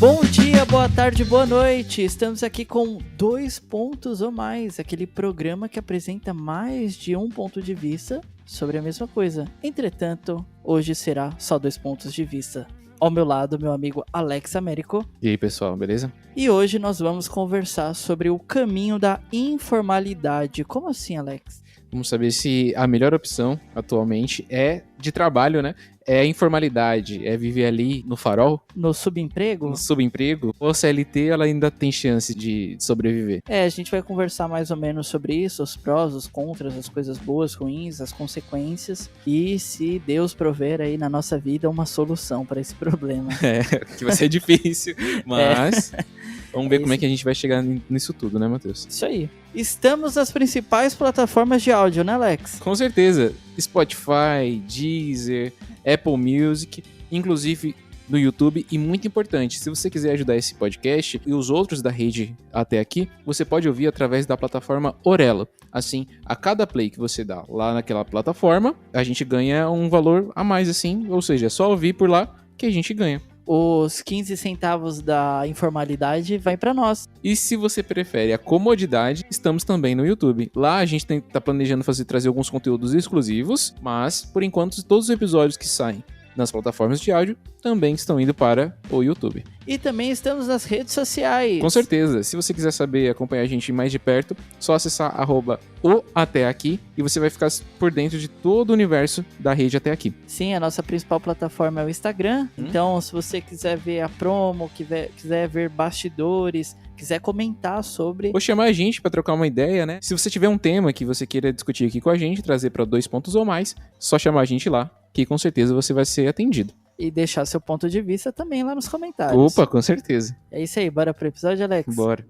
Bom dia, boa tarde, boa noite. Estamos aqui com 2 pontos ou mais, aquele programa que apresenta mais de um ponto de vista sobre a mesma coisa. Entretanto, hoje será só 2 pontos de vista. Ao meu lado, meu amigo Alex Américo. E aí, pessoal, beleza? E hoje nós vamos conversar sobre o caminho da informalidade. Como assim, Alex? Vamos saber se a melhor opção atualmente é de trabalho, né? É a informalidade, é viver ali no farol, No subemprego? no subemprego, ou a CLT ela ainda tem chance de sobreviver. A gente vai conversar mais ou menos sobre isso, os prós, os contras, as coisas boas, ruins, as consequências e se Deus prover aí na nossa vida uma solução para esse problema. Que vai ser difícil, mas vamos ver como é que a gente vai chegar nisso tudo, né, Matheus? Isso aí. Estamos nas principais plataformas de áudio, né, Alex? Com certeza, Spotify, Deezer, Apple Music, inclusive no YouTube, e muito importante, se você quiser ajudar esse podcast e os outros da rede até aqui, você pode ouvir através da plataforma Orelo. Assim, a cada play que você dá lá naquela plataforma, a gente ganha um valor a mais, assim, ou seja, é só ouvir por lá que a gente ganha. Os 15 centavos da informalidade vai para nós. E se você prefere a comodidade, estamos também no YouTube. Lá a gente tá planejando trazer alguns conteúdos exclusivos, mas, por enquanto, todos os episódios que saem nas plataformas de áudio também estão indo para o YouTube. E também estamos nas redes sociais. Com certeza. Se você quiser saber e acompanhar a gente mais de perto, só acessar @o Até Aqui e você vai ficar por dentro de todo o universo da rede Até Aqui. Sim, a nossa principal plataforma é o Instagram. Então, se você quiser ver a promo, quiser ver bastidores, quiser comentar sobre... Ou chamar a gente para trocar uma ideia, né? Se você tiver um tema que você queira discutir aqui com a gente, trazer para 2 pontos ou mais, só chamar a gente lá, que com certeza você vai ser atendido. E deixar seu ponto de vista também lá nos comentários. Opa, com certeza. É isso aí, bora pro episódio, Alex? Bora.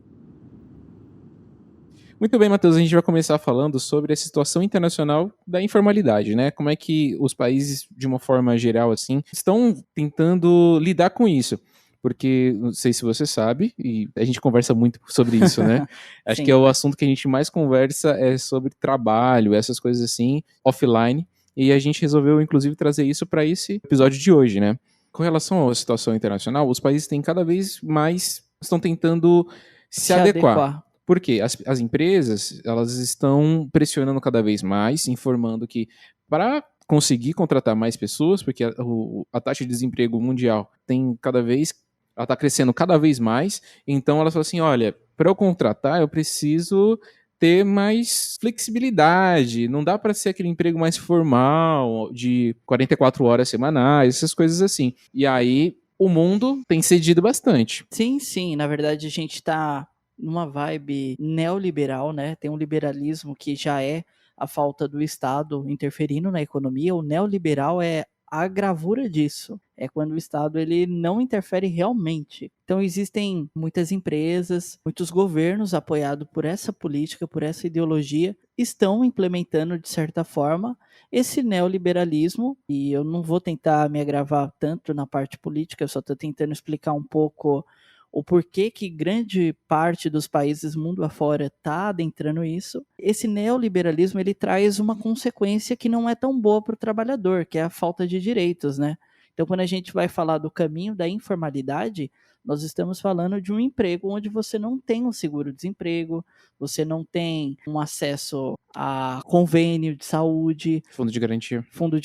Muito bem, Matheus, a gente vai começar falando sobre a situação internacional da informalidade, né? Como é que os países, de uma forma geral, assim, estão tentando lidar com isso. Porque, não sei se você sabe, e a gente conversa muito sobre isso, né? Acho que é o assunto que a gente mais conversa é sobre trabalho, essas coisas assim, offline. E a gente resolveu, inclusive, trazer isso para esse episódio de hoje, né? Com relação à situação internacional, os países têm cada vez mais... estão tentando se adequar. Por quê? As empresas, elas estão pressionando cada vez mais, informando que para conseguir contratar mais pessoas, porque a taxa de desemprego mundial ela está crescendo cada vez mais, então elas falam assim, olha, para eu contratar, eu preciso ter mais flexibilidade, não dá para ser aquele emprego mais formal, de 44 horas semanais, essas coisas assim. E aí, o mundo tem cedido bastante. Sim, na verdade a gente tá numa vibe neoliberal, né? Tem um liberalismo que já é a falta do Estado interferindo na economia. O neoliberal é a gravura disso. É quando o Estado ele não interfere realmente. Então existem muitas empresas, muitos governos apoiados por essa política, por essa ideologia, estão implementando de certa forma esse neoliberalismo. E eu não vou tentar me agravar tanto na parte política, eu só estou tentando explicar um pouco o porquê que grande parte dos países mundo afora está adentrando isso. Esse neoliberalismo ele traz uma consequência que não é tão boa para o trabalhador, que é a falta de direitos, né? Então, quando a gente vai falar do caminho da informalidade, nós estamos falando de um emprego onde você não tem um seguro-desemprego, você não tem um acesso a convênio de saúde, Fundo de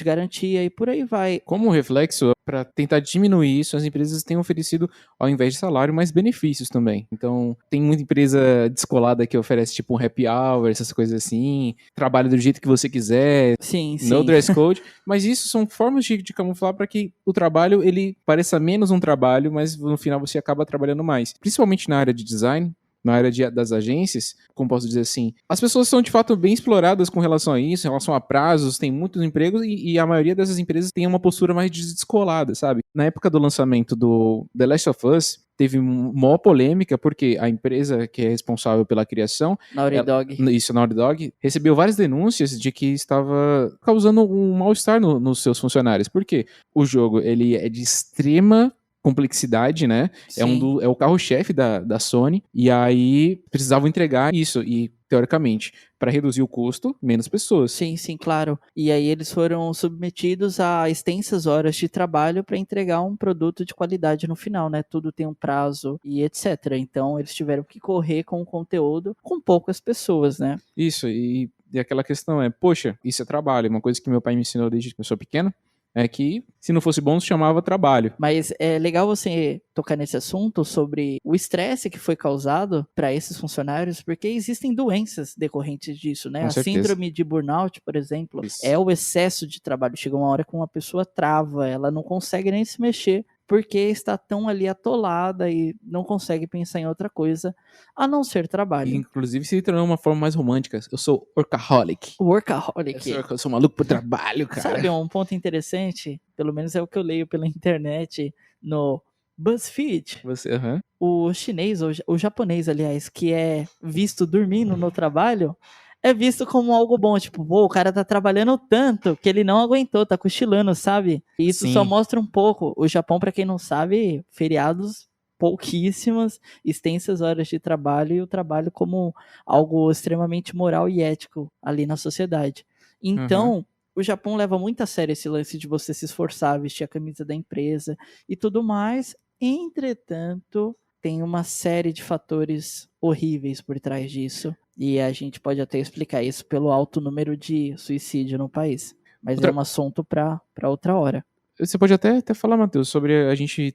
garantia e por aí vai. Como reflexo, para tentar diminuir isso, as empresas têm oferecido, ao invés de salário, mais benefícios também. Então, tem muita empresa descolada que oferece tipo um happy hour, essas coisas assim, trabalho do jeito que você quiser, Sim. no dress code, mas isso são formas de camuflar para que o trabalho ele pareça menos um trabalho, mas no final você acaba trabalhando mais. Principalmente na área de design, na área das agências, como posso dizer assim, as pessoas são de fato bem exploradas com relação a isso, em relação a prazos, tem muitos empregos e a maioria dessas empresas tem uma postura mais descolada, sabe? Na época do lançamento do The Last of Us, teve maior polêmica, porque a empresa que é responsável pela criação... Naughty Dog, recebeu várias denúncias de que estava causando um mal-estar nos seus funcionários. Por quê? O jogo, ele é de extrema complexidade, né? É o carro-chefe da Sony, e aí precisavam entregar isso, e teoricamente, para reduzir o custo, menos pessoas. Sim, sim, claro. E aí eles foram submetidos a extensas horas de trabalho para entregar um produto de qualidade no final, né? Tudo tem um prazo e etc. Então eles tiveram que correr com o conteúdo com poucas pessoas, né? Isso, e aquela questão é, poxa, isso é trabalho. Uma coisa que meu pai me ensinou desde que eu sou pequeno é que se não fosse bom, se chamava trabalho. Mas é legal você tocar nesse assunto sobre o estresse que foi causado para esses funcionários, porque existem doenças decorrentes disso, né? Com A certeza. síndrome de burnout, por exemplo, Isso. é o excesso de trabalho. Chega uma hora que uma pessoa trava, ela não consegue nem se mexer, porque está tão ali atolada e não consegue pensar em outra coisa a não ser E, trabalho. inclusive, se tornou uma forma mais romântica. Eu sou workaholic. Workaholic. Eu sou maluco por trabalho, cara. Sabe, um ponto interessante, pelo menos é o que eu leio pela internet no BuzzFeed. Aham. O chinês, ou o japonês, aliás, que é visto dormindo no trabalho, é visto como algo bom. Tipo, pô, o cara tá trabalhando tanto que ele não aguentou, tá cochilando, sabe? E isso só Sim. mostra um pouco. O Japão, pra quem não sabe, feriados pouquíssimas, extensas horas de trabalho e o trabalho como algo extremamente moral e ético ali na sociedade. Então, o Japão leva muito a sério esse lance de você se esforçar, vestir a camisa da empresa e tudo mais. Entretanto, tem uma série de fatores horríveis por trás disso. E a gente pode até explicar isso pelo alto número de suicídio no país. Mas é um assunto para outra hora. Você pode até falar, Matheus, sobre a gente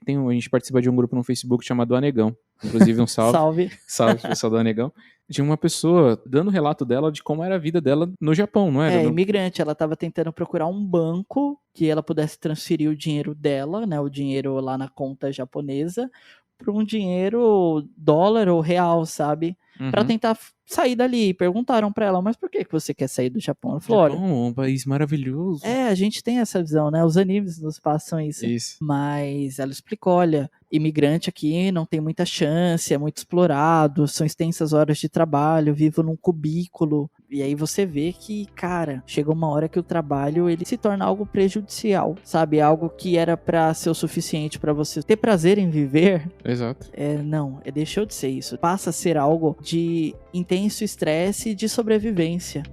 participa de um grupo no Facebook chamado Anegão. Inclusive, um salve. Salve. Salve, pessoal do Anegão. Tinha uma pessoa dando relato dela de como era a vida dela no Japão, não era? É, imigrante. Ela estava tentando procurar um banco que ela pudesse transferir o dinheiro dela, né? O dinheiro lá na conta japonesa, para um dinheiro dólar ou real, sabe? Para tentar sair dali. Perguntaram para ela, mas por que você quer sair do Japão? Ela falou, olha, Japão é um país maravilhoso. é, a gente tem essa visão, né? Os animes nos passam isso. Mas ela explicou, olha, imigrante aqui não tem muita chance, é muito explorado, são extensas horas de trabalho, vivo num cubículo. E aí você vê que, cara, chega uma hora que o trabalho ele se torna algo prejudicial, sabe? Algo que era pra ser o suficiente pra você ter prazer em viver. Exato. Não, deixou de ser isso. Passa a ser algo de intenso estresse e de sobrevivência.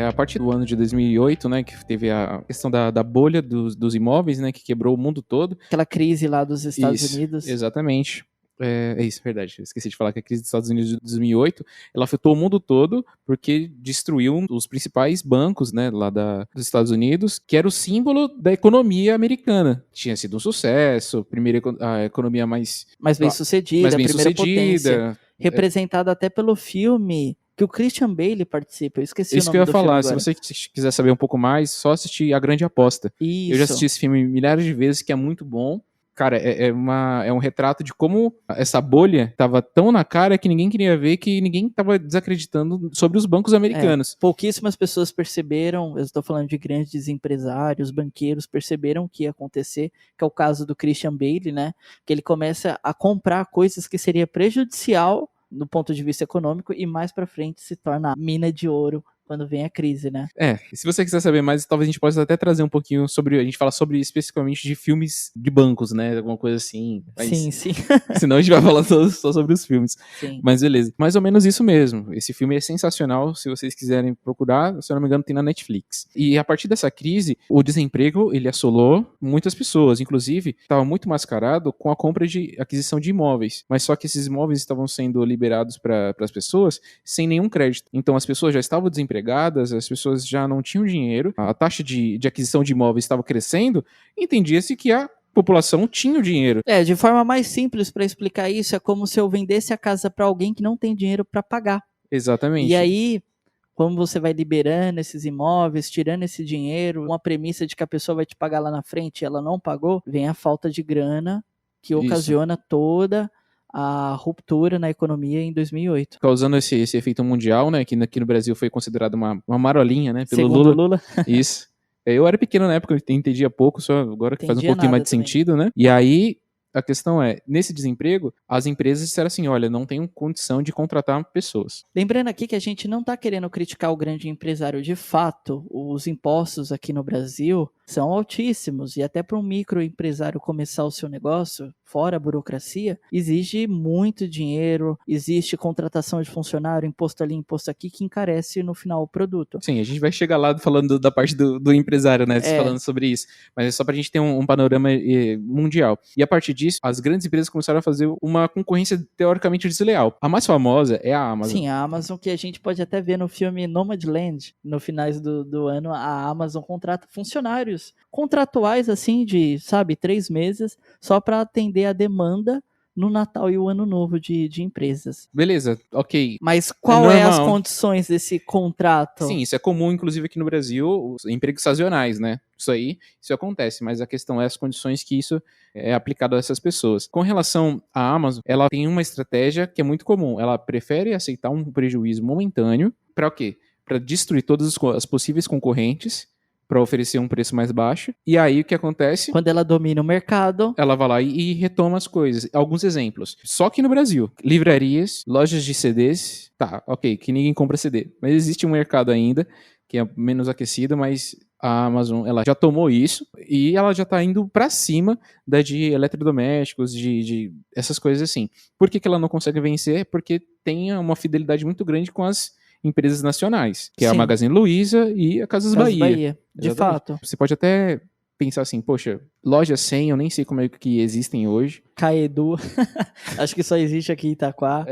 A partir do ano de 2008, né, que teve a questão da bolha dos imóveis, né, que quebrou o mundo todo. Aquela crise lá dos Estados Unidos. Exatamente. É isso, verdade. Eu esqueci de falar que a crise dos Estados Unidos de 2008, ela afetou o mundo todo porque destruiu os principais bancos, né, lá dos Estados Unidos, que era o símbolo da economia americana. Tinha sido um sucesso, a economia mais bem sucedida, a primeira potência. Representada até pelo filme que o Christian Bale participa. Eu esqueci o nome do filme. Isso que eu ia falar. Agora. Se você quiser saber um pouco mais, só assistir A Grande Aposta. Isso. Eu já assisti esse filme milhares de vezes, que é muito bom. Cara, é um retrato de como essa bolha tava tão na cara que ninguém queria ver, que ninguém tava desacreditando sobre os bancos americanos. Pouquíssimas pessoas perceberam, eu estou falando de grandes empresários, banqueiros, perceberam o que ia acontecer, que é o caso do Christian Bale, né? Que ele começa a comprar coisas que seria prejudicial no ponto de vista econômico e mais pra frente se torna a mina de ouro quando vem a crise, né? Se você quiser saber mais, talvez a gente possa até trazer um pouquinho a gente fala sobre especificamente de filmes de bancos, né? Alguma coisa assim. Sim. Senão a gente vai falar só sobre os filmes. Sim. Mas beleza. Mais ou menos isso mesmo. Esse filme é sensacional. Se vocês quiserem procurar, se eu não me engano, tem na Netflix. E a partir dessa crise, o desemprego, ele assolou muitas pessoas. Inclusive, estava muito mascarado com a compra de aquisição de imóveis. Mas só que esses imóveis estavam sendo liberados para as pessoas sem nenhum crédito. Então as pessoas já estavam desempregadas, as pessoas já não tinham dinheiro, a taxa de aquisição de imóveis estava crescendo, entendia-se que a população tinha o dinheiro. De forma mais simples para explicar isso, é como se eu vendesse a casa para alguém que não tem dinheiro para pagar. Exatamente. E aí, como você vai liberando esses imóveis, tirando esse dinheiro, uma premissa de que a pessoa vai te pagar lá na frente e ela não pagou, vem a falta de grana que ocasiona toda a ruptura na economia em 2008. Causando esse efeito mundial, né, que aqui no Brasil foi considerado uma marolinha, né, pelo Segundo Lula. Isso. Eu era pequeno na época, eu entendia pouco, só agora que faz um pouquinho mais de sentido, né? E aí, a questão é, nesse desemprego, as empresas disseram assim, olha, não tenho condição de contratar pessoas. Lembrando aqui que a gente não está querendo criticar o grande empresário de fato. Os impostos aqui no Brasil são altíssimos. E até para um microempresário começar o seu negócio, fora a burocracia, exige muito dinheiro, existe contratação de funcionário, imposto ali, imposto aqui, que encarece no final o produto. Sim, a gente vai chegar lá falando da parte do empresário, né? É. Falando sobre isso. Mas é só pra gente ter um panorama mundial. E a partir disso, as grandes empresas começaram a fazer uma concorrência teoricamente desleal. A mais famosa é a Amazon. Sim, a Amazon, que a gente pode até ver no filme Nomadland, no finais do ano, a Amazon contrata funcionários contratuais, assim, de, sabe, 3 meses, só para atender a demanda no Natal e o Ano Novo de empresas. Beleza, ok. Mas qual é as normal. condições desse contrato? Sim, isso é comum, inclusive aqui no Brasil, os empregos sazonais, né? Isso acontece, mas a questão é as condições que isso é aplicado a essas pessoas. Com relação à Amazon, ela tem uma estratégia que é muito comum. Ela prefere aceitar um prejuízo momentâneo para o quê? Para destruir todas as possíveis concorrentes, para oferecer um preço mais baixo. E aí o que acontece? Quando ela domina o mercado, Ela vai lá e retoma as coisas. Alguns exemplos. Só que no Brasil, livrarias, lojas de CDs, tá, ok, que ninguém compra CD. Mas existe um mercado ainda que é menos aquecido, mas a Amazon ela já tomou isso e ela já está indo para cima da de eletrodomésticos, de essas coisas assim. Por que ela não consegue vencer? Porque tem uma fidelidade muito grande com as empresas nacionais, que é a sim, Magazine Luiza e a Casas Casas Bahia. Bahia, de Exatamente. fato. Você pode até pensar assim, poxa, loja 100, eu nem sei como é que existem hoje. Caedu, acho que só existe aqui em Itaquá.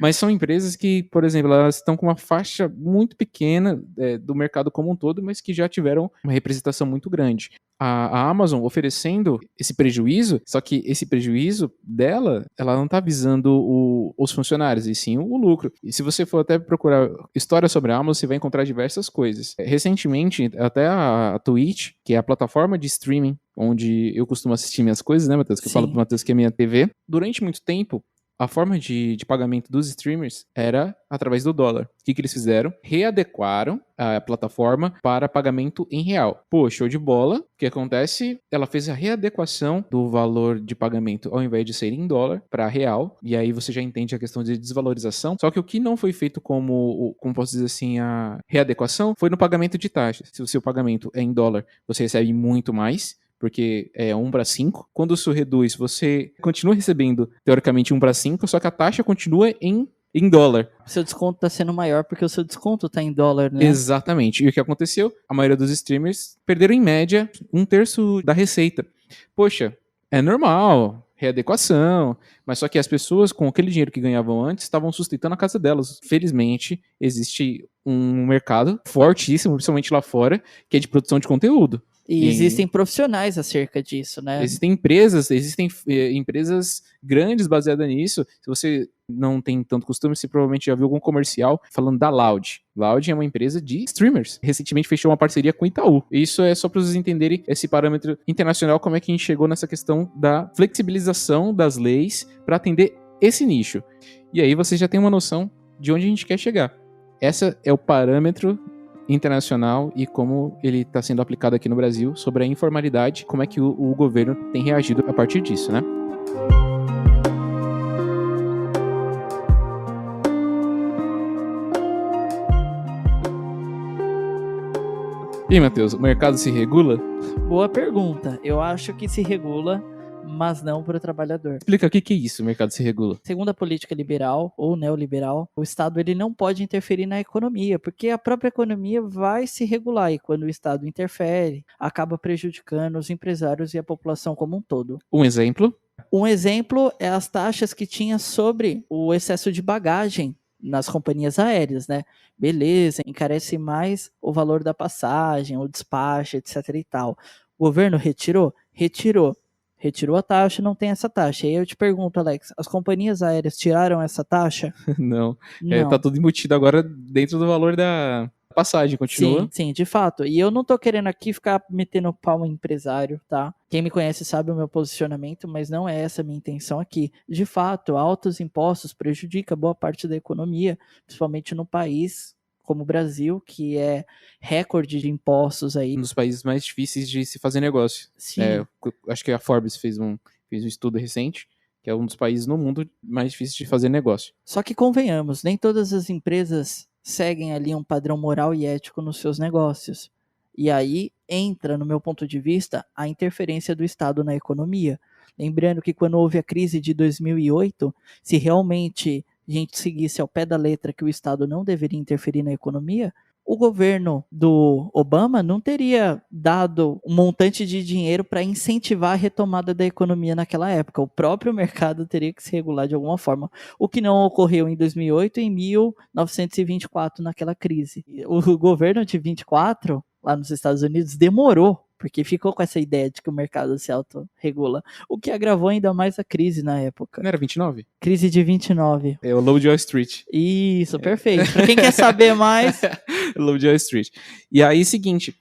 Mas são empresas que, por exemplo, elas estão com uma faixa muito pequena do mercado como um todo, mas que já tiveram uma representação muito grande. A Amazon oferecendo esse prejuízo, só que esse prejuízo dela, ela não está visando os funcionários, e sim o lucro. E se você for até procurar história sobre a Amazon, você vai encontrar diversas coisas. Recentemente, até a Twitch, que é a plataforma de streaming onde eu costumo assistir minhas coisas, né, Matheus? Que eu falo pro Matheus que é minha TV. Durante muito tempo, a forma de pagamento dos streamers era através do dólar. O que eles fizeram? Readequaram a plataforma para pagamento em real. Pô, show de bola. O que acontece? Ela fez a readequação do valor de pagamento ao invés de ser em dólar para real. E aí você já entende a questão de desvalorização. Só que o que não foi feito como posso dizer assim, a readequação foi no pagamento de taxas. Se o seu pagamento é em dólar, você recebe muito mais, porque é 1/5. Quando isso reduz, você continua recebendo, teoricamente, 1/5, só que a taxa continua em dólar. Seu desconto está sendo maior porque o seu desconto está em dólar, né? Exatamente. E o que aconteceu? A maioria dos streamers perderam, em média, 1/3 da receita. Poxa, é normal, readequação, mas só que as pessoas, com aquele dinheiro que ganhavam antes, estavam sustentando a casa delas. Felizmente, existe um mercado fortíssimo, principalmente lá fora, que é de produção de conteúdo. E existem profissionais acerca disso, né? Existem empresas grandes baseadas nisso. Se você não tem tanto costume, você provavelmente já viu algum comercial falando da Loud. Loud é uma empresa de streamers. Recentemente fechou uma parceria com o Itaú. Isso é só para vocês entenderem esse parâmetro internacional, como é que a gente chegou nessa questão da flexibilização das leis para atender esse nicho. E aí você já tem uma noção de onde a gente quer chegar. Esse é o parâmetro internacional e como ele está sendo aplicado aqui no Brasil sobre a informalidade, como é que o governo tem reagido a partir disso, né? E, Matheus, o mercado se regula? Boa pergunta. Eu acho que se regula, mas não para o trabalhador. Explica o que é isso, o mercado se regula. Segundo a política liberal ou neoliberal, o Estado ele não pode interferir na economia, porque a própria economia vai se regular e quando o Estado interfere, acaba prejudicando os empresários e a população como um todo. Um exemplo? Um exemplo é as taxas que tinha sobre o excesso de bagagem nas companhias aéreas, né? Beleza, encarece mais o valor da passagem, o despacho, etc e tal. O governo retirou? Retirou. Retirou a taxa, não tem essa taxa. E aí eu te pergunto, Alex, as companhias aéreas tiraram essa taxa? Não. Não. Tá tudo embutido agora dentro do valor da passagem, continua? Sim, de fato. E eu não tô querendo aqui ficar metendo pau em empresário, tá? Quem me conhece sabe o meu posicionamento, mas não é essa a minha intenção aqui. De fato, altos impostos prejudicam boa parte da economia, principalmente no país como o Brasil, que é recorde de impostos aí. Um dos países mais difíceis de se fazer negócio. Sim. Acho que a Forbes fez um estudo recente, que é um dos países no mundo mais difíceis de fazer negócio. Só que convenhamos, nem todas as empresas seguem ali um padrão moral e ético nos seus negócios. E aí entra, no meu ponto de vista, a interferência do Estado na economia. Lembrando que quando houve a crise de 2008, se realmente a gente seguisse ao pé da letra que o Estado não deveria interferir na economia, o governo do Obama não teria dado um montante de dinheiro para incentivar a retomada da economia naquela época. O próprio mercado teria que se regular de alguma forma, o que não ocorreu em 2008 e em 1924 naquela crise. O governo de 24 lá nos Estados Unidos demorou, porque ficou com essa ideia de que o mercado se autorregula, o que agravou ainda mais a crise na época. Não era 29? Crise de 29. É o Lovejoy Street. Isso, perfeito. Para quem quer saber mais... Lovejoy Street. E aí, seguinte,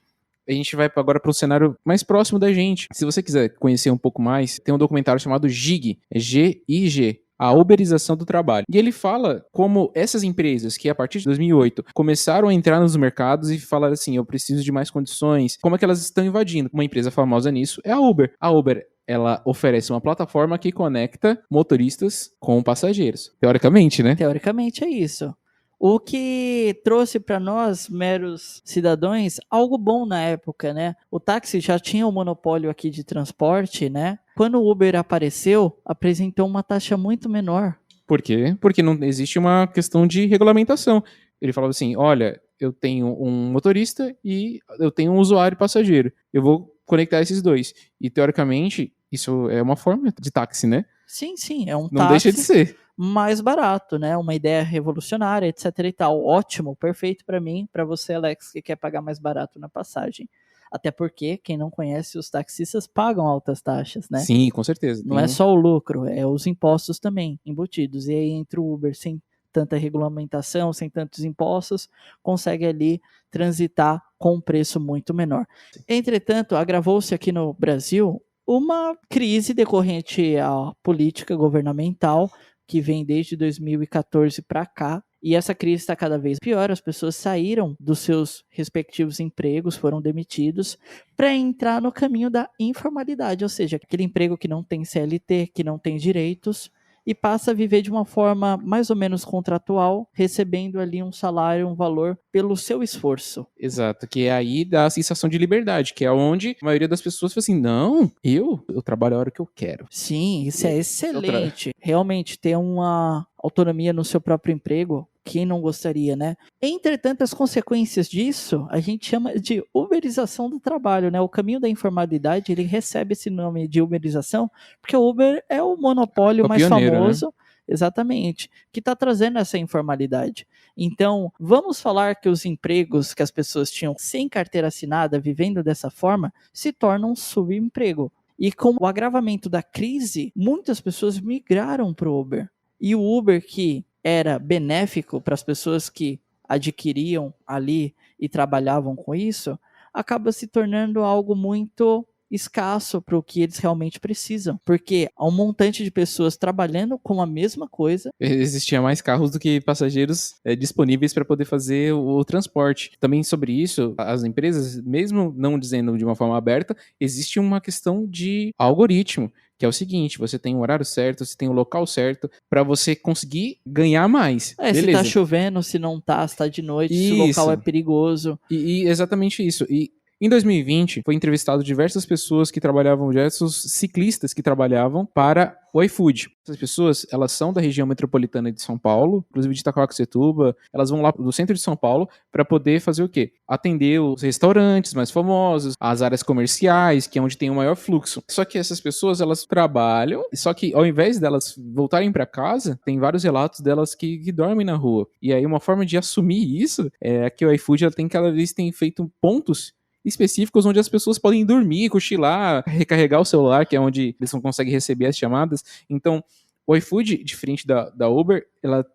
a gente vai agora para um cenário mais próximo da gente. Se você quiser conhecer um pouco mais, tem um documentário chamado GIG, G-I-G, a uberização do trabalho. E ele fala como essas empresas que a partir de 2008 começaram a entrar nos mercados e falaram assim, eu preciso de mais condições, como é que elas estão invadindo. Uma empresa famosa nisso é a Uber. A Uber, ela oferece uma plataforma que conecta motoristas com passageiros. Teoricamente, né? Teoricamente é isso. O que trouxe para nós, meros cidadãos, algo bom na época, né? O táxi já tinha o monopólio aqui de transporte, né? Quando o Uber apareceu, apresentou uma taxa muito menor. Por quê? Porque não existe uma questão de regulamentação. Ele falava assim, olha, eu tenho um motorista e eu tenho um usuário passageiro. Eu vou conectar esses dois. E, teoricamente, isso é uma forma de táxi, né? Sim, é um Não táxi deixa de ser. mais barato, né? Uma ideia revolucionária, etc e tal. Ótimo, perfeito para mim, para você, Alex, que quer pagar mais barato na passagem. Até porque, quem não conhece, os taxistas pagam altas taxas, né? Sim, com certeza. Não é só o lucro, é os impostos também embutidos. E aí entra o Uber sem tanta regulamentação, sem tantos impostos, consegue ali transitar com um preço muito menor. Entretanto, agravou-se aqui no Brasil uma crise decorrente à política governamental que vem desde 2014 para cá. E essa crise está cada vez pior, as pessoas saíram dos seus respectivos empregos, foram demitidos, para entrar no caminho da informalidade, ou seja, aquele emprego que não tem CLT, que não tem direitos, e passa a viver de uma forma mais ou menos contratual, recebendo ali um salário, um valor pelo seu esforço. Exato, que é aí dá a sensação de liberdade, que é onde a maioria das pessoas fala assim, não, eu trabalho a hora que eu quero. Sim, isso é excelente. Realmente ter uma autonomia no seu próprio emprego, quem não gostaria, né? Entretanto, as consequências disso, a gente chama de uberização do trabalho, né? O caminho da informalidade, ele recebe esse nome de uberização, porque o Uber é o monopólio O mais pioneiro, famoso, né? exatamente, que está trazendo essa informalidade. Então, vamos falar que os empregos que as pessoas tinham sem carteira assinada, vivendo dessa forma, se tornam um subemprego. E com o agravamento da crise, muitas pessoas migraram para o Uber. E o Uber, que era benéfico para as pessoas que adquiriam ali e trabalhavam com isso, acaba se tornando algo muito escasso para o que eles realmente precisam. Porque há um montante de pessoas trabalhando com a mesma coisa. Existia mais carros do que passageiros disponíveis para poder fazer o transporte. Também sobre isso, as empresas, mesmo não dizendo de uma forma aberta, existe uma questão de algoritmo, que é o seguinte, você tem o horário certo, você tem o local certo, para você conseguir ganhar mais. Se tá chovendo, se não tá, se tá de noite, se o local é perigoso. E exatamente isso. E em 2020, foi entrevistado diversas pessoas que trabalhavam, diversos ciclistas que trabalhavam para o iFood. Essas pessoas, elas são da região metropolitana de São Paulo, inclusive de Itaquaquecetuba, elas vão lá do centro de São Paulo para poder fazer o quê? Atender os restaurantes mais famosos, as áreas comerciais, que é onde tem o maior fluxo. Só que essas pessoas, elas trabalham, só que ao invés delas voltarem para casa, tem vários relatos delas que dormem na rua. E aí uma forma de assumir isso é que o iFood ela tem cada vez tem feito pontos específicos onde as pessoas podem dormir, cochilar, recarregar o celular, que é onde eles não conseguem receber as chamadas. Então, o iFood, diferente da Uber,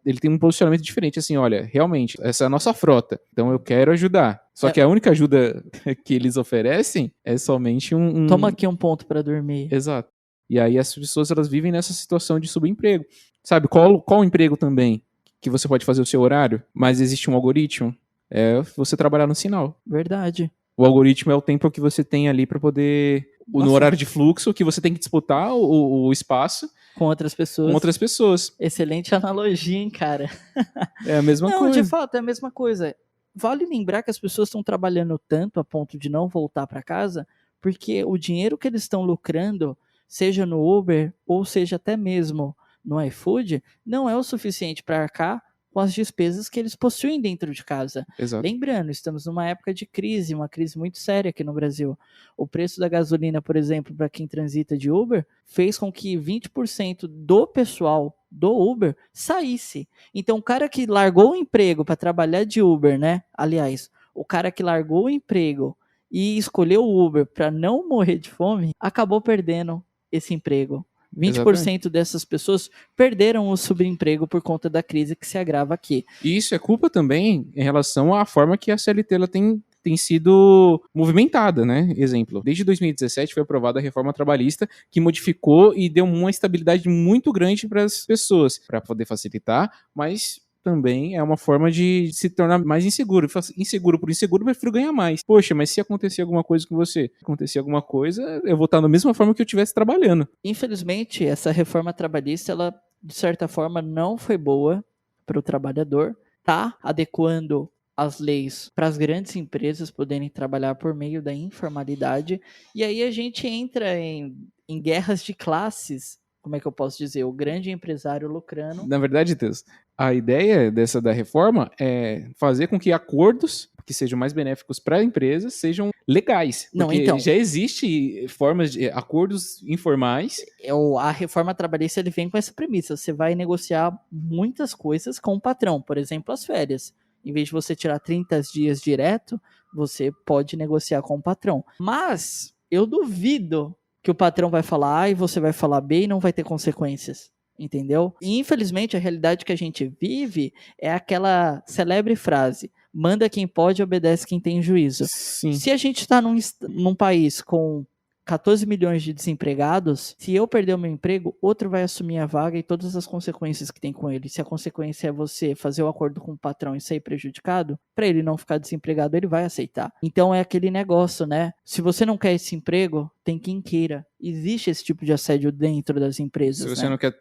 ele tem um posicionamento diferente, assim, olha, realmente, essa é a nossa frota, então eu quero ajudar. Só que a única ajuda que eles oferecem é somente Toma aqui um ponto para dormir. Exato. E aí as pessoas, elas vivem nessa situação de subemprego. Sabe, qual emprego também que você pode fazer o seu horário, mas existe um algoritmo? É você trabalhar no sinal. Verdade. O algoritmo é o tempo que você tem ali para poder, no horário de fluxo, que você tem que disputar o espaço com outras pessoas. Com outras pessoas. Excelente analogia, hein, cara? É a mesma coisa. Não, de fato, é a mesma coisa. vale lembrar que as pessoas estão trabalhando tanto a ponto de não voltar para casa, porque o dinheiro que eles estão lucrando, seja no Uber ou seja até mesmo no iFood, não é o suficiente para arcar com as despesas que eles possuem dentro de casa. Exato. Lembrando, estamos numa época de crise, uma crise muito séria aqui no Brasil. O preço da gasolina, por exemplo, para quem transita de Uber, fez com que 20% do pessoal do Uber saísse. Então, o cara que largou o emprego para trabalhar de Uber, né? Aliás, o cara que largou o emprego e escolheu o Uber para não morrer de fome, acabou perdendo esse emprego. 20% dessas pessoas perderam o subemprego por conta da crise que se agrava aqui. E isso é culpa também em relação à forma que a CLT ela tem sido movimentada, né? Exemplo, desde 2017 foi aprovada a reforma trabalhista que modificou e deu uma estabilidade muito grande para as pessoas, para poder facilitar, mas também é uma forma de se tornar mais inseguro. Inseguro por inseguro, eu prefiro ganhar mais. Poxa, mas se acontecer alguma coisa com você, acontecer alguma coisa, eu vou estar da mesma forma que eu estivesse trabalhando. Infelizmente, essa reforma trabalhista, ela, de certa forma, não foi boa para o trabalhador. Tá adequando as leis para as grandes empresas poderem trabalhar por meio da informalidade. E aí a gente entra em guerras de classes. Como é que eu posso dizer? O grande empresário lucrando. Na verdade, Deus, a ideia da reforma é fazer com que acordos que sejam mais benéficos para a empresa sejam legais. Não, Porque então, já existe formas de acordos informais. a reforma trabalhista ele vem com essa premissa. Você vai negociar muitas coisas com o patrão. Por exemplo, as férias. Em vez de você tirar 30 dias direto, você pode negociar com o patrão. Mas eu duvido que o patrão vai falar A e você vai falar B e não vai ter consequências. Entendeu? E infelizmente a realidade que a gente vive é aquela celebre frase: manda quem pode, obedece quem tem juízo. Sim. Se a gente está num país com 14 milhões de desempregados, se eu perder o meu emprego, outro vai assumir a vaga e todas as consequências que tem com ele. Se a consequência é você fazer o acordo com o patrão e sair prejudicado, para ele não ficar desempregado, ele vai aceitar. Então é aquele negócio, né? Se você não quer esse emprego, tem quem queira. Existe esse tipo de assédio dentro das empresas, Se você né? não quer.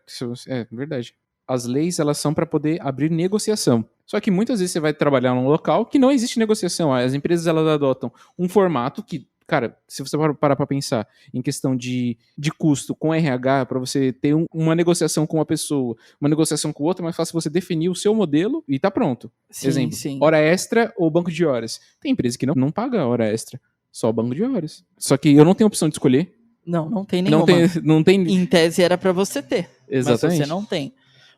É verdade. As leis, elas são para poder abrir negociação. Só que muitas vezes você vai trabalhar num local que não existe negociação. As empresas, elas adotam um formato que, cara, se você parar para pensar em questão de custo com RH, para você ter uma negociação com uma pessoa, uma negociação com outra, é mais fácil você definir o seu modelo e tá pronto. Sim, Exemplo, sim. hora extra ou banco de horas. Tem empresa que não paga hora extra, só banco de horas. Só que eu não tenho opção de escolher. Não tem nenhuma. Não tem. Em tese era para você ter, Exatamente. mas você não tem.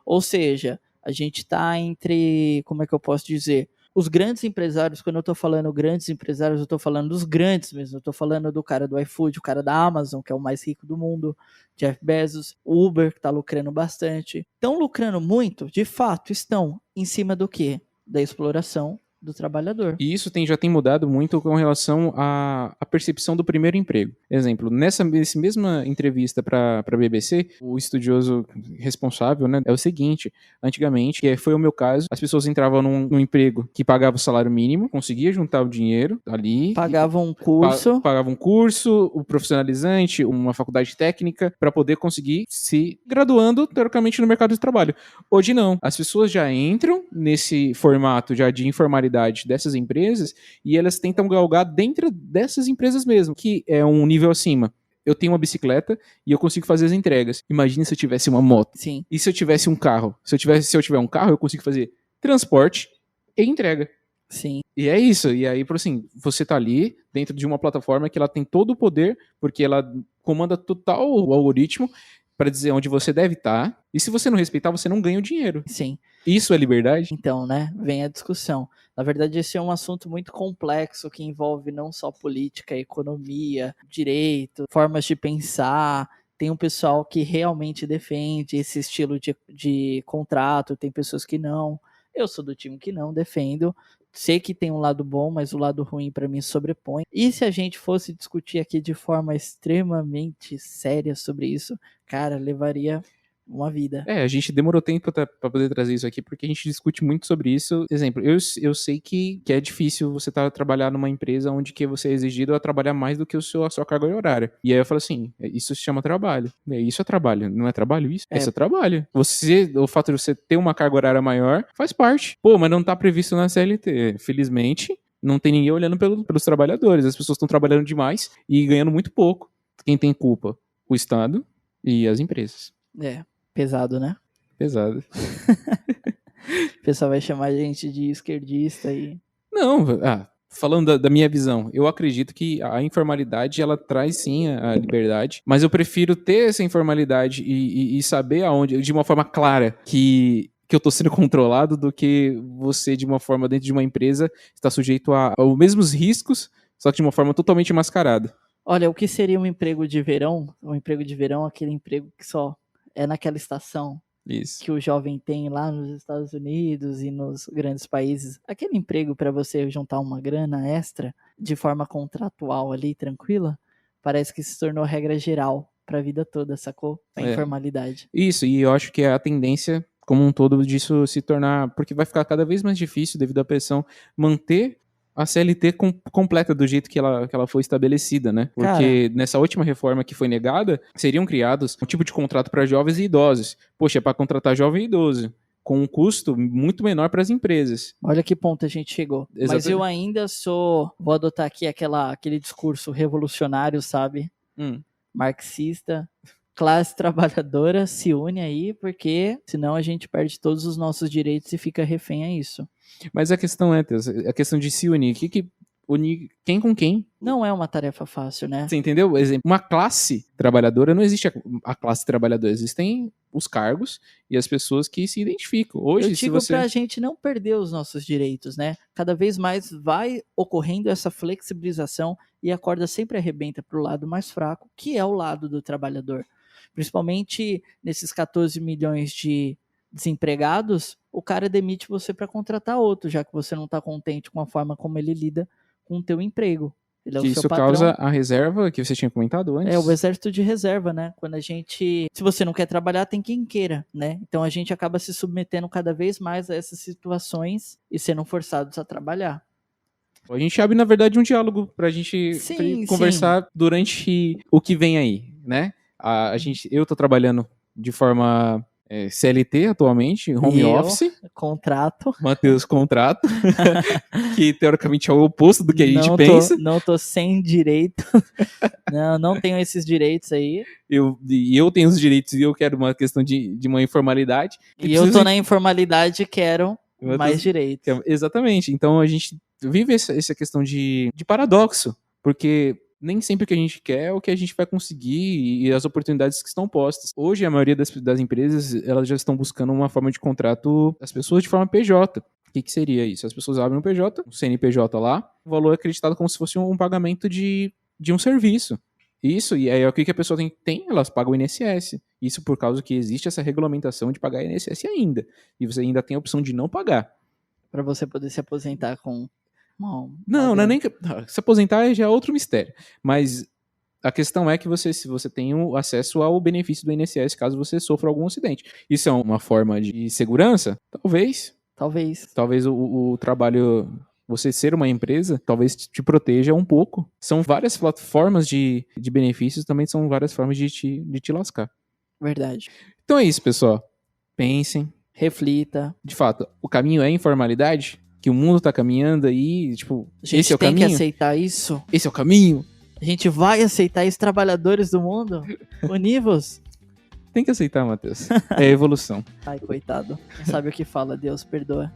Ou seja, a gente está entre, como é que eu posso dizer, os grandes empresários. Quando eu estou falando grandes empresários, eu estou falando dos grandes mesmo. Eu estou falando do cara do iFood, o cara da Amazon, que é o mais rico do mundo, Jeff Bezos, o Uber, que está lucrando bastante. Estão lucrando muito? De fato, estão em cima do quê? Da exploração do trabalhador. E isso já tem mudado muito com relação à percepção do primeiro emprego. Exemplo, nessa mesma entrevista para a BBC, o estudioso responsável, né, é o seguinte: antigamente, que foi o meu caso, as pessoas entravam num emprego que pagava o salário mínimo, conseguia juntar o dinheiro ali, pagavam um curso, pagavam um curso, o profissionalizante, uma faculdade técnica, para poder conseguir se graduando, teoricamente, no mercado de trabalho. Hoje não. As pessoas já entram nesse formato já de informalidade dessas empresas e elas tentam galgar dentro dessas empresas mesmo, que é um nível acima. Eu tenho uma bicicleta e eu consigo fazer as entregas. Imagina se eu tivesse uma moto. Sim. E se eu tivesse um carro? Se eu tiver um carro, eu consigo fazer transporte e entrega. Sim. E é isso. E aí, assim, você tá ali dentro de uma plataforma que ela tem todo o poder, porque ela comanda total o algoritmo para dizer onde você deve estar. E se você não respeitar, você não ganha o dinheiro. Sim. Isso é liberdade? Então, né, vem a discussão. Na verdade, esse é um assunto muito complexo que envolve não só política, economia, direito, formas de pensar. Tem um pessoal que realmente defende esse estilo de contrato, tem pessoas que não. Eu sou do time que não defendo. Sei que tem um lado bom, mas o lado ruim para mim sobrepõe. E se a gente fosse discutir aqui de forma extremamente séria sobre isso, cara, levaria uma vida. A gente demorou tempo pra poder trazer isso aqui, porque a gente discute muito sobre isso. Exemplo, eu sei que é difícil você trabalhar numa empresa onde que você é exigido a trabalhar mais do que a sua carga horária. E aí eu falo assim, isso se chama trabalho. Isso é trabalho, não é trabalho isso? Isso é trabalho. O fato de você ter uma carga horária maior faz parte. Pô, mas não tá previsto na CLT. Felizmente, não tem ninguém olhando pelos trabalhadores. As pessoas estão trabalhando demais e ganhando muito pouco. Quem tem culpa? O Estado e as empresas. Pesado, né? Pesado. O pessoal vai chamar a gente de esquerdista e... Não, falando da minha visão, eu acredito que a informalidade, ela traz sim a liberdade, mas eu prefiro ter essa informalidade e saber aonde, de uma forma clara, que eu tô sendo controlado, do que você, de uma forma dentro de uma empresa, está sujeito aos mesmos riscos, só que de uma forma totalmente mascarada. Olha, o que seria um emprego de verão? Um emprego de verão, aquele emprego que só é naquela estação Isso. que o jovem tem lá nos Estados Unidos e nos grandes países. Aquele emprego para você juntar uma grana extra de forma contratual ali, tranquila, parece que se tornou regra geral para a vida toda, sacou? A informalidade. Isso, e eu acho que é a tendência como um todo disso se tornar, porque vai ficar cada vez mais difícil devido à pressão manter a CLT completa do jeito que ela foi estabelecida, né? Porque nessa última reforma que foi negada, seriam criados um tipo de contrato para jovens e idosos. Poxa, é para contratar jovem e idoso, com um custo muito menor para as empresas. Olha que ponto a gente chegou. Exatamente. Mas eu ainda vou adotar aqui aquele discurso revolucionário, sabe? Marxista. Classe trabalhadora, se une aí, porque senão a gente perde todos os nossos direitos e fica refém a isso. Mas a questão é, Teus, a questão de se unir. Unir quem com quem? Não é uma tarefa fácil, né? Você entendeu? Exemplo, uma classe trabalhadora, não existe a classe trabalhadora, existem os cargos e as pessoas que se identificam. Hoje, eu digo pra gente não perder os nossos direitos, né? Cada vez mais vai ocorrendo essa flexibilização e a corda sempre arrebenta pro lado mais fraco, que é o lado do trabalhador. Principalmente nesses 14 milhões de desempregados, o cara demite você para contratar outro, já que você não está contente com a forma como ele lida com o teu emprego. Ele é o seu patrão. Causa a reserva que você tinha comentado antes? O exército de reserva, né? Quando se você não quer trabalhar, tem quem queira, né? Então a gente acaba se submetendo cada vez mais a essas situações e sendo forçados a trabalhar. A gente abre, na verdade, um diálogo pra gente conversar durante o que vem aí, né? Eu tô trabalhando de forma CLT atualmente, home office. Contrato. Matheus, contrato. Que teoricamente é o oposto do que a gente pensa. Não tô sem direito. não tenho esses direitos aí. Eu tenho os direitos e eu quero uma questão de uma informalidade. E eu tô na informalidade e quero mais direitos. Exatamente. Então a gente vive essa questão de paradoxo. Porque nem sempre o que a gente quer é o que a gente vai conseguir e as oportunidades que estão postas. Hoje, a maioria das empresas, elas já estão buscando uma forma de contrato das pessoas de forma PJ. O que seria isso? As pessoas abrem um PJ, um CNPJ lá, o valor é acreditado como se fosse um pagamento de um serviço. Isso, e aí o que a pessoa tem? Elas pagam o INSS. Isso por causa que existe essa regulamentação de pagar INSS ainda. E você ainda tem a opção de não pagar. Para você poder se aposentar com... Não é nem que... Se aposentar já é outro mistério. Mas a questão é que se você tem o acesso ao benefício do INSS caso você sofra algum acidente. Isso é uma forma de segurança? Talvez. Talvez o trabalho... Você ser uma empresa, talvez te proteja um pouco. São várias formas de benefícios, também são várias formas de te lascar. Verdade. Então é isso, pessoal. Pensem. Reflita. De fato, o caminho é a informalidade? Que o mundo tá caminhando aí, tipo, esse é o caminho? A gente tem que aceitar isso. Esse é o caminho? A gente vai aceitar isso, trabalhadores do mundo? Univos? Tem que aceitar, Matheus. É evolução. Ai, coitado. Não sabe o que fala, Deus perdoa.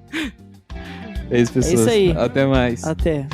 É isso, pessoal. É isso aí. Até mais. Até.